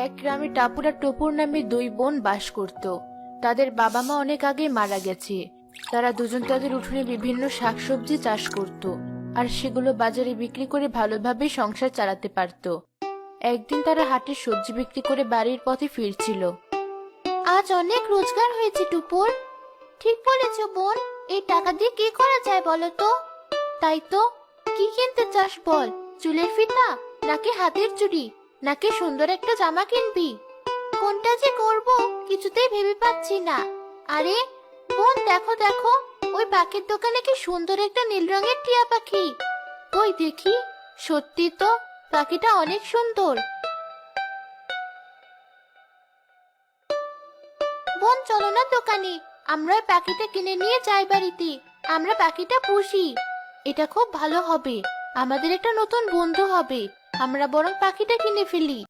এক গ্রামে টাপুর আর টপুর নামে দুই বোন বাস করত। তাদের বাবা মা অনেক আগে মারা গেছে। তারা দুজন তাদের উঠোনে বিভিন্ন শাকসবজি চাষ করত, আর সেগুলো বাজারে বিক্রি করে ভালোভাবে সংসার চালাতে পারত। একদিন তারা হাটে সবজি বিক্রি করে বাড়ির পথে ফিরছিল। আজ অনেক রোজগার হয়েছে টুপুর। ঠিক বলেছো বোন, এই টাকা দিয়ে কি করা যায় বলো তো? তাই তো, কি কিনতে চাস বল? চুলের ফিতা, নাকি হাতের চুড়ি, নাকি সুন্দর একটা জামা কিনবি? কোনটা যে করব কিছুতেই ভেবে পাচ্ছি না। আরে বোন, দেখো দেখো, ওই পাখির দোকানে কি সুন্দর একটা নীল রঙের টিয়া পাখি। ওই দেখি, সত্যি তো, পাখিটা অনেক সুন্দর। বোন চলো না দোকানে, আমরা ওই পাখিটা কিনে নিয়ে যাই বাড়িতে। আমরা পাখিটা পুষি, এটা খুব ভালো হবে। আমাদের একটা নতুন বন্ধু হবে। আমরা বরং পাখিটা কিনে ফেলি।